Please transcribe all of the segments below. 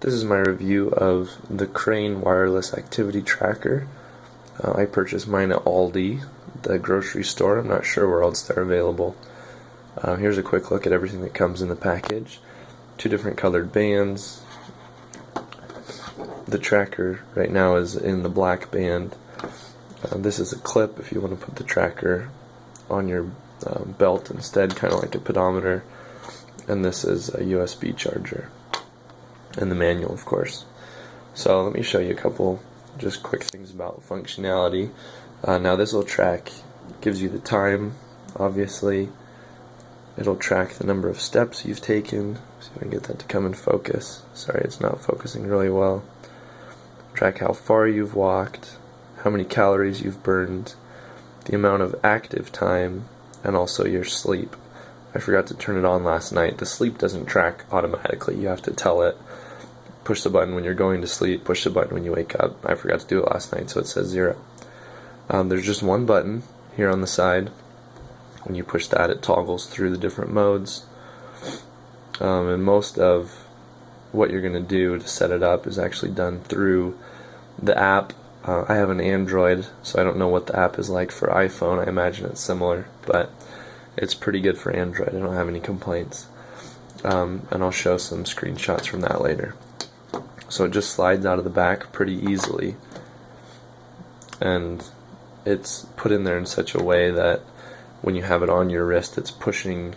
This is my review of the Crane wireless activity tracker. I purchased mine at Aldi, the grocery store. I'm not sure where else they're available. Here's a quick look at everything that comes in the package. 2 different colored bands. The tracker right now is in the black band. This is a clip if you want to put the tracker on your belt instead, kind of like a pedometer. And this is a USB charger. And the manual, of course. So let me show you a couple just quick things about functionality. Now this will track, gives you the time, obviously. It'll track the number of steps you've taken. See if I can get that to come in focus. Sorry, it's not focusing really well. Track how far you've walked, how many calories you've burned, the amount of active time, and also your sleep. I forgot to turn it on last night. The sleep doesn't track automatically. You have to tell it, push the button when you're going to sleep, push the button when you wake up. I forgot to do it last night, so it says 0. There's just one button here on the side. When you push that, it toggles through the different modes. And most of what you're going to do to set it up is actually done through the app. I have an Android, so I don't know what the app is like for iPhone. I imagine it's similar, but it's pretty good for Android. I don't have any complaints. And I'll show some screenshots from that later. So it just slides out of the back pretty easily. And it's put in there in such a way that when you have it on your wrist, it's pushing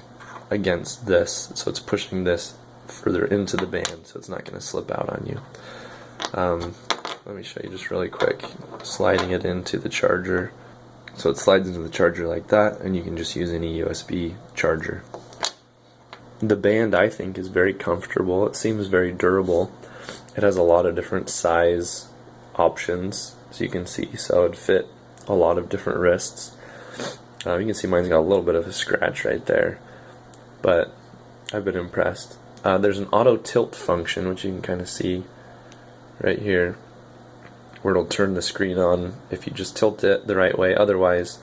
against this. So it's pushing this further into the band, so it's not going to slip out on you. Let me show you just really quick. Sliding it into the charger. So it slides into the charger like that, and you can just use any USB charger. The band, I think, is very comfortable. It seems very durable. It has a lot of different size options, as you can see, so it'd fit a lot of different wrists. You can see mine's got a little bit of a scratch right there, but I've been impressed. There's an auto tilt function, which you can kind of see right here, where it'll turn the screen on if you just tilt it the right way. Otherwise,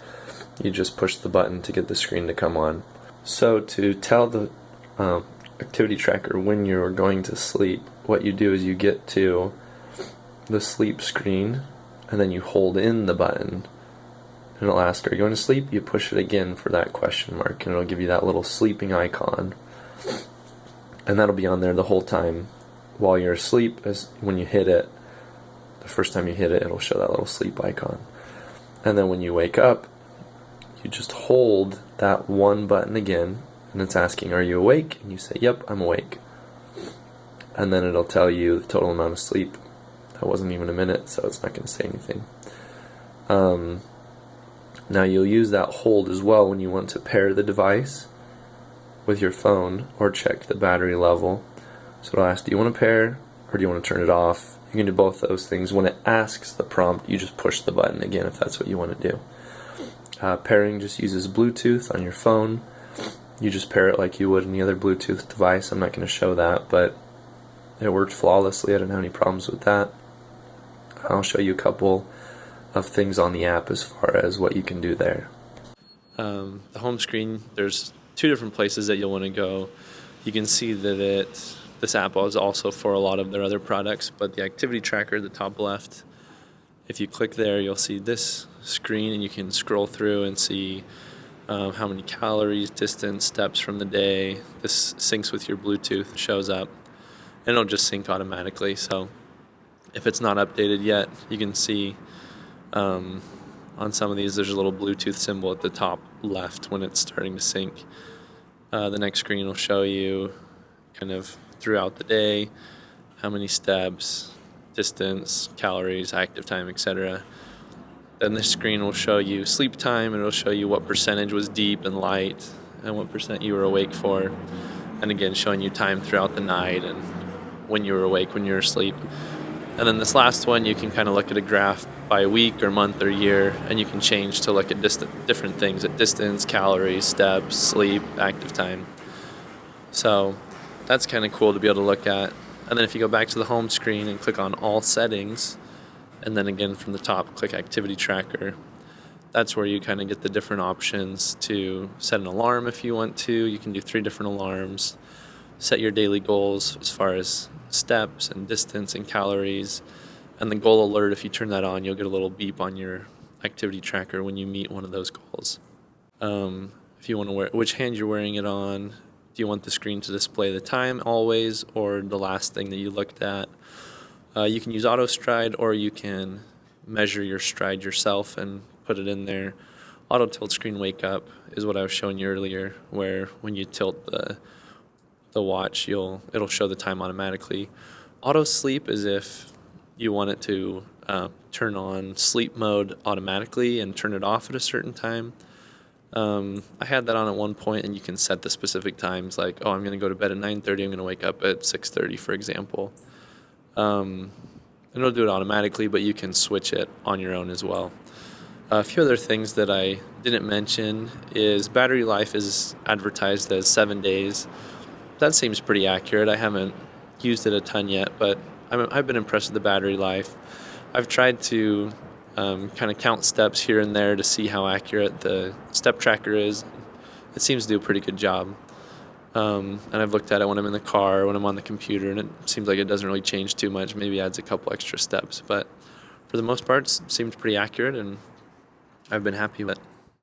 you just push the button to get the screen to come on. So to tell the activity tracker when you're going to sleep, what you do is you get to the sleep screen and then you hold in the button and it'll ask, are you going to sleep? You push it again for that question mark and it'll give you that little sleeping icon, and that'll be on there the whole time while you're asleep. As when you hit it, the first time you hit it, it'll show that little sleep icon. And then when you wake up, you just hold that one button again, and it's asking, are you awake? And you say, yep, I'm awake. And then it'll tell you the total amount of sleep. That wasn't even a minute, so it's not going to say anything. Now you'll use that hold as well when you want to pair the device with your phone or check the battery level. So it'll ask, do you want to pair or do you want to turn it off? You can do both those things. When it asks the prompt, you just push the button again if that's what you want to do. Pairing just uses Bluetooth on your phone. You just pair it like you would any other Bluetooth device. I'm not going to show that, but it worked flawlessly. I didn't have any problems with that. I'll show you a couple of things on the app as far as what you can do there. The home screen, there's 2 different places that you'll want to go. You can see that this app is also for a lot of their other products, but the activity tracker at the top left, if you click there, you'll see this screen and you can scroll through and see how many calories, distance, steps from the day. This syncs with your Bluetooth, shows up, and it'll just sync automatically. So if it's not updated yet, you can see on some of these there's a little Bluetooth symbol at the top left when it's starting to sync. The next screen will show you kind of throughout the day how many steps, distance, calories, active time, etc. Then this screen will show you sleep time, and it'll show you what percentage was deep and light and what percent you were awake for, and again showing you time throughout the night and when you were awake, when you were asleep. And then this last one, you can kind of look at a graph by week or month or year, and you can change to look at different things at distance, calories, steps, sleep, active time. So that's kind of cool to be able to look at. And then if you go back to the home screen and click on all settings, and then again from the top click activity tracker, that's where you kind of get the different options to set an alarm if you want to. You can do 3 different alarms, set your daily goals as far as steps and distance and calories. And the goal alert, if you turn that on, you'll get a little beep on your activity tracker when you meet one of those goals. If you want to wear, which hand you're wearing it on, do you want the screen to display the time always or the last thing that you looked at? You can use auto stride, or you can measure your stride yourself and put it in there. Auto tilt screen wake up is what I was showing you earlier, where when you tilt the watch, it'll show the time automatically. Auto sleep is if you want it to turn on sleep mode automatically and turn it off at a certain time. I had that on at one point, and you can set the specific times, like, oh, I'm going to go to bed at 9:30, I'm going to wake up at 6:30, for example. And it'll do it automatically, but you can switch it on your own as well. A few other things that I didn't mention is battery life is advertised as 7 days. That seems pretty accurate. I haven't used it a ton yet, but I've been impressed with the battery life. I've tried to kind of count steps here and there to see how accurate the step tracker is. It seems to do a pretty good job. And I've looked at it when I'm in the car, when I'm on the computer, and it seems like it doesn't really change too much. Maybe adds a couple extra steps, but for the most part, it seems pretty accurate, and I've been happy with it.